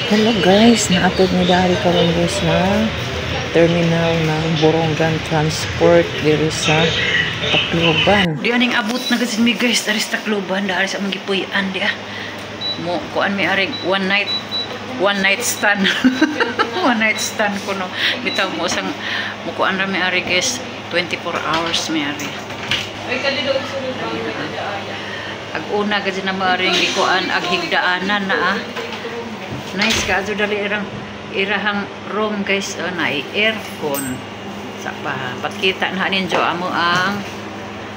Hello guys, naatod ni dari karon guys na terminal ng Borongan Transport diri sa Tacloban. Di aning abot na kasi mi guys dari sa Tacloban dari sa mga gipuy-an di mo kuan mi arig one night stand. One night stand kuno bitaw mo sang mo kuan ra mi arig guys 24 hours mi ari. Ag una kasi na maring gikuan ag higdaanan na nice ka so dali irahang room guys na aircon sa patkita na ninyo amo ang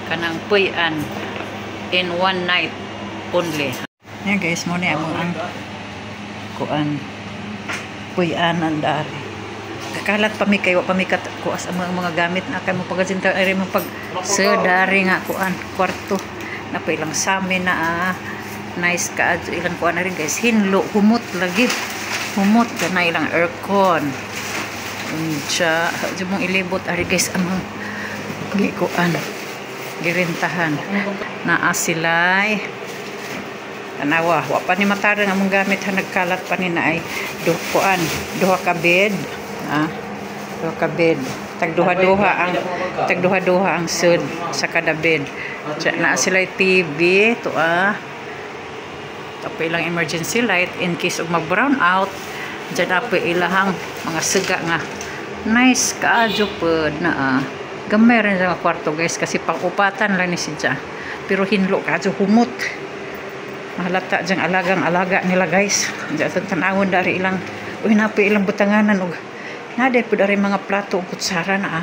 kanang puy-an in one night only. Yeah guys, mo ni amo ang kuan puy-an andari. Kakalat pa mi kay wa pa mi kuas ang mga gamit na kay mo pagasinta ay mo pag sedari nga kuan kwarto na pa ilang samin na nice ka ilang kuan na rin guys hinlo humot lagi humot na ilang aircon unsa di mong ilibot ari guys ang gikuan girintahan naa silay tanawa wa pa ni matarang among gamit ha nagkalat pa ni na ay duha ka bed duha ka bed tagduha-duha ang sud sa kada bed naa silay TV to tapos ilang emergency light in case of mag-brown out dyan na po ilahang mga siga nga nice kaadyo po na gamay rin sa kwarto guys kasi pang-upatan lang ni siya pero hinlo kaadyo humot mahalata dyan alaga nila guys dyan tanawon dari ilang na po ilang butanganan o naday po dari mga plato o kutsara na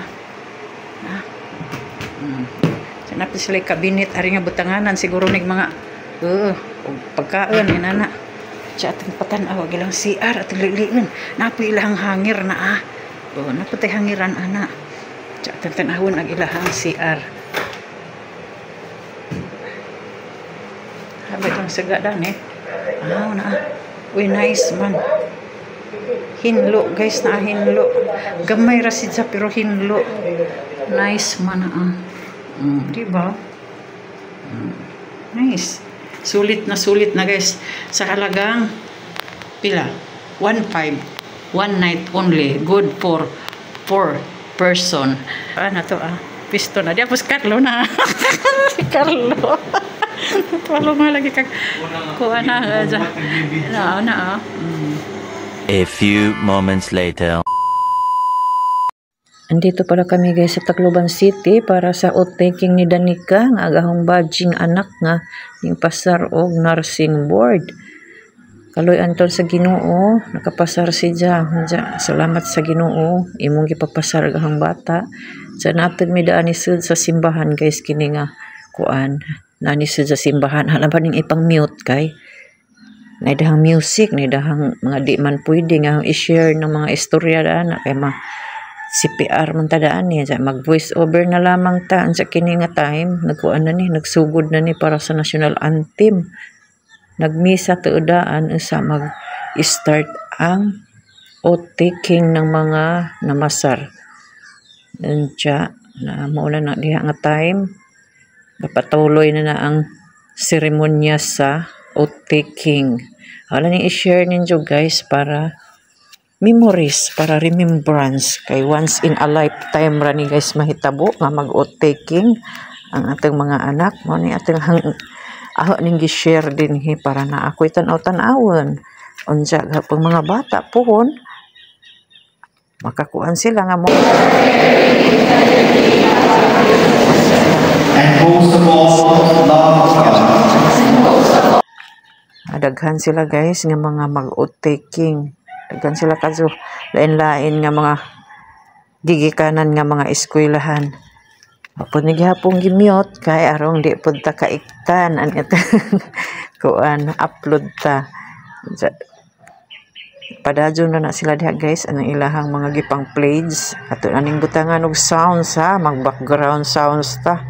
dyan na po sila kabinet ari nga butanganan siguro nig mga pagkaon inana sa ating patanaw gilang CR at liliin napoy ilahang hangir na naputay hangiran ana sa ating tanawon ang ilahang CR habay lang sagadan uy nice man hinlo guys na hinlo gamay ra sidya pero hinlo nice man diba nice sulit na guys sa halagang pila 1.5 one night only good for 4 person na to pisto na diapos Carlo na si Carlo walo nga lagi kag kuha na A few moments later. Andito pala kami guys sa Tacloban City para sa outtaking ni Danica nga agahong badging anak nga ning pasar og nursing board. Kaloy anton sa Ginoo nakapasar siya. Salamat sa Ginoo imong gipapasar agahong bata. Sa natod mi daan ni sud sa simbahan guys kini nga kuan. Nani sud sa simbahan hala ba ning ipang mute kay naidahang music, naidahang mga di man pwede nga i-share ng mga istorya na kay CPR man tadaan niya mag voice over na lamang ta sa kini nga time nagkuan na ni nagsugod na ni para sa national anthem nagmisa tuudaan sa mag start ang outtaking ng mga namasar nandiya na mauna na diha nga time napatuloy na ang seremonya sa outtaking wala ni i-share ninyo guys para memories para remembrance kay once in a lifetime ra ni guys mahitabo nga mag-outtaking ang ating mga anak mo ni ating aho ning gi-share din para na ako'y tan-awon unsa pag mga bata pohon makakuan sila nga mo and most of all love God. Daghan sila guys nga mga mag-outtaking daghan sila kaso lain-lain nga mga gigikanan nga mga eskwelahan apod ni gihapon gimute kay arong di pud ta kaiktan an kuan upload ta padadyon na sila diha guys anang ilahang mga gipang plays ato aning butangan og sounds mag background sounds ta.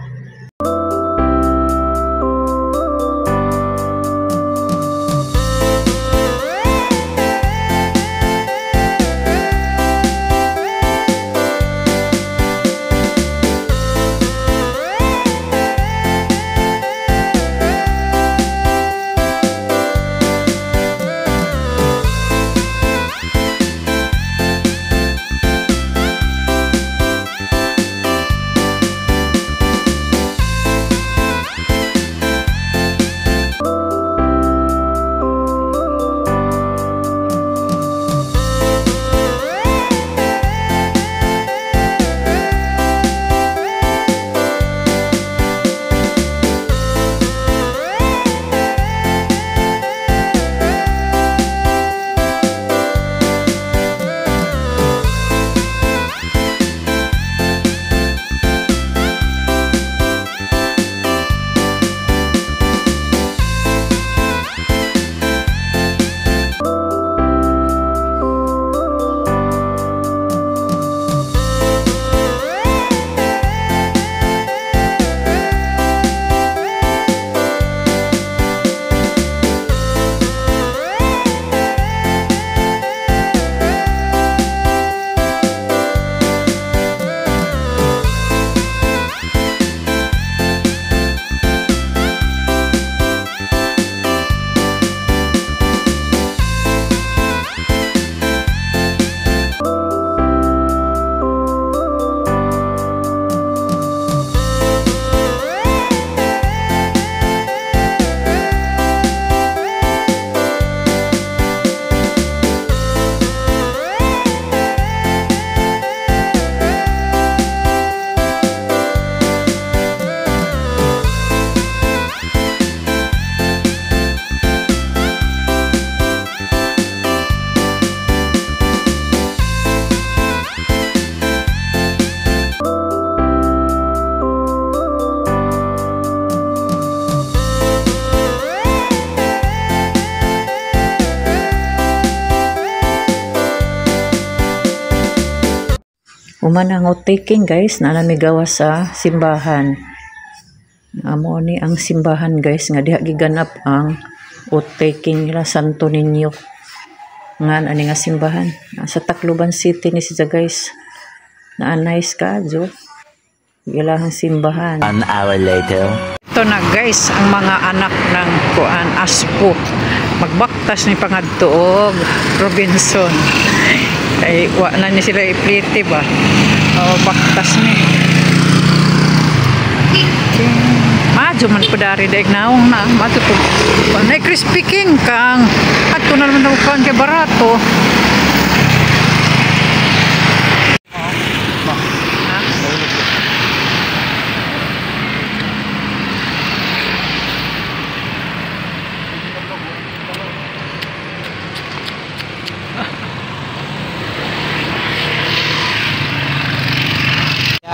Human ang taking guys na namigawa sa simbahan. Amo ni ang simbahan guys nga diha giganap ang taking nila Santo Niño. Nga ani nga simbahan sa Tacloban City ni siya guys. Nice ka jo. Ilahang simbahan. An hour later. Ito na guys ang mga anak ng kuan Aspo. Magbaktas ni pangadto og Robinson. Ay wa na ni sila iplite ba. Baktas ni. Madyo man po dari daig naong na. Madyo po. Nay crispy king kang. At kung naman daw kuan kay barato.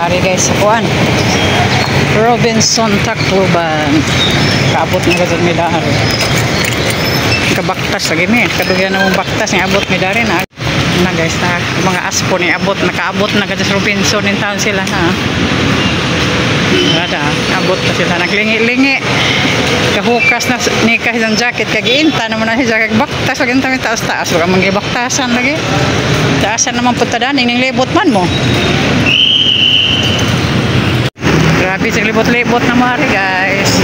Dari guys, kuan Robinson Tacloban. Kaabot na gud mi dari. Kabaktas lagi mi. Kadugyan na mong baktas ni abot mi dari na. Na guys, na mga Aspo ni abot nakaabot na gud sa Robinson in town sila na. Ada, abot na sila naglingi-lingi. Kahukas na ni kahit jacket kagiinta naman na si jacket baktas lagi tami taas-taas. Wala man gibaktasan lagi. Taasan naman pud tadaning ning libot man mo. Grabe sa libot-libot na mari guys.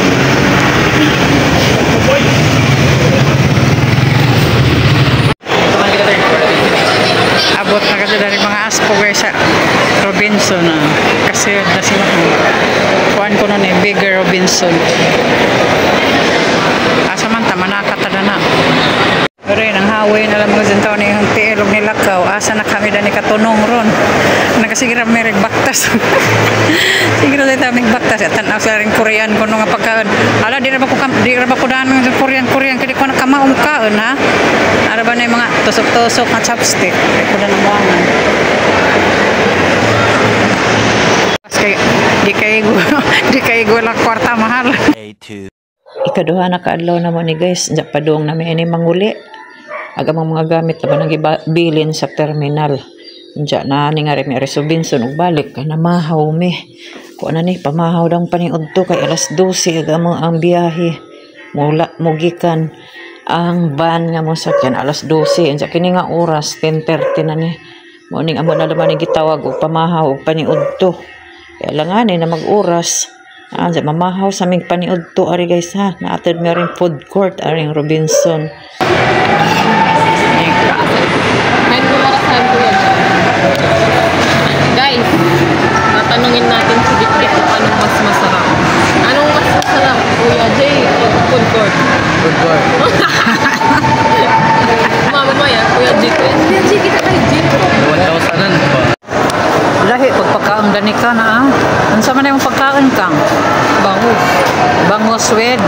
Abot na kasi dari mga Aspo guys sa Robinson kasi na sila kuhan ko nun bigger Robinson. Asa man tama nakatada na. Pero ang haway na lang mga zintaw ni yung tiilog ni Lakaw. Asa na kami dani katunong ron. Nagasigira may regbaktas. Siguro tayo may baktas. At tanaw sa rin Korean ko nung pagkaan. Ala, di ra ba ko daan ng Korean. Kaya ko nakamaong kaon ha. Ara ba na yung mga tusok-tusok na chopstick. Kaya ko na namuangan. Di kayo lang kwarta mahal. Ikaduha na kaadlaw naman ni guys. Diyan padung namin ini manguli. Agamang mga gamit naman ang bilin sa terminal. Diyan na ni nga rin Robinson ug balik kay namahaw mi. Kuan na ni pamahaw dang paniudto kay alas 12 agamang ang biyahe. Mula mugikan ang van nga mo sakyan alas 12. Diyan kini nga oras 10:30 na ni. Mo ning amo na naman ni gitawag og pamahaw ug paniudto. Kaya langan na mag-oras. Diyan mamahaw sa aming paniudto ari guys ha. Naatid mi ring food court aring Robinson. Guys, tatanungin natin si Dikdik kung anong mas masarap. Anong mas masarap, Kuya Jay o food court? Food court. Mamaya, Kuya Jay. Kuya Jay, kita kay Jay. 1,000 pa. Lahi pagpakaon gani ka na ah. Unsa man yung pagkaon kang? Bangus. Bangus with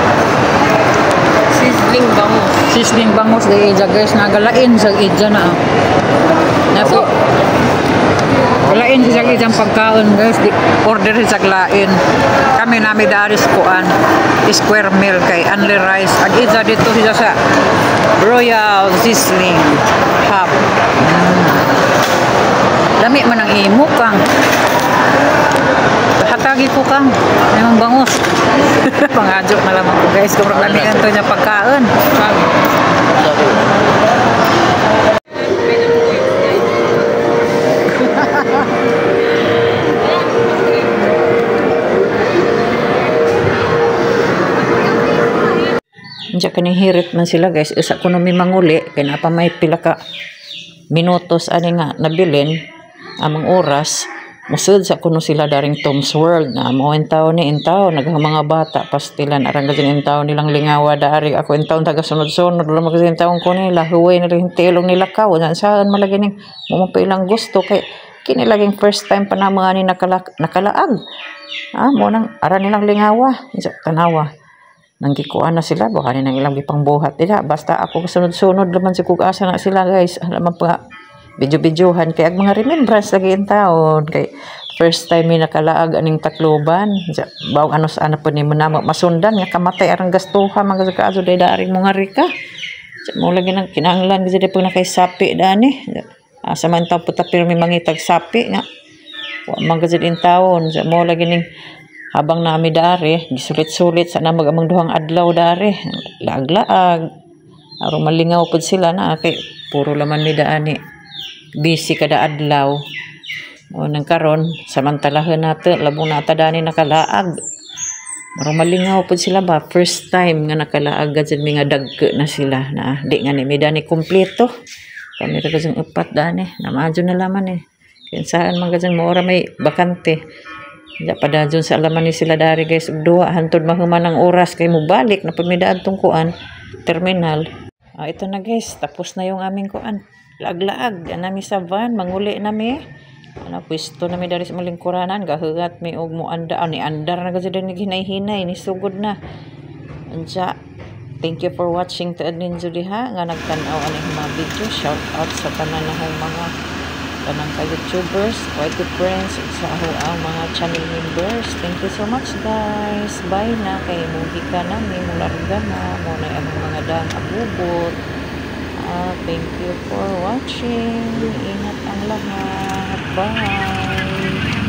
Sizzling bangus. sisling bangus di ija guys nagalain sa ija na ah. Napo. Galain sa ijang pagkaon guys, di order sa lain. Kami nami dari sa kuan square meal kay only rice. Ag ija dito siya sa Royal Sizzling Hub. Lami man ang imo kang. Hatagi ko kang yung bangus. Pangadyo na lamang ko guys. Kung lami ito niya pagkaon. Diyan kanihirit man sila guys. Isa ko nung may manguli. Kaya pa may pila ka minutos ani nga nabilin amang oras. Musud sa kuno sila daring Tom's World na mo entaw ni entaw nagang mga bata pastilan arang gajin entaw nilang lingawa dari ako entaw taga sunod-sunod lang magajin entaw ko nila huway na rin tilong nila kaw saan malagi ning mo pa ilang gusto kay kini laging first time pa na mga ni nakalaag mo nang ara nilang lingawa tanawa nang gikuan na sila baka nilang ilang gipang buhat nila basta ako sunod-sunod laman si kugasa na sila guys alam pa video-videohan kay ag mga remembrance lagi in taon kay first time mi nakalaag aning Tacloban baw ano sa ana po ni mo na masundan nga kamatay arang gastuha mga kaazo day daring mga rika mo lagi nang kinahanglan kasi pag nakay sapi dani asa man taw puta pirmi mangitag sapi nga Wa man gid in taon sa mo lagi ning habang nami dari gisulit-sulit sa na magamang duhang adlaw dari laag-laag aron malingaw pud sila na kay puro laman mi daani busy kada adlaw. O nang karon samantalahan nato labong nata dani nakalaag. Marong malingaw pud sila ba first time nga nakalaag gid mi nga dagke na sila na di nga ni mi dani kompleto. Kami ra gid upat dani na madyo na laman Kinsahan man gid mo ora may bakante. Ya padadyon sa alaman ni sila dari guys ug duha hantod mahuman ang oras kay mo balik na pud mi daan tong kuan terminal. Ito na guys, tapos na yung aming kuan. Laag-laag, nami sa van, manguli nami. Pwesto nami dari sa malingkuranan, gahugat mi og mo anda, ni andar na kasi din hinay-hinay, ni sugod na. Anja, thank you for watching to Ninjo diha, nga nagtanaw aning mga video. Shout out sa pananahong mga tanang ka-YouTubers, YT friends, ug sa ang mga channel members. Thank you so much guys. Bye na, kay mugi ka nami, mularga na, muna ang mga dang abubot. Thank you for watching. Ingat ang lahat. Bye!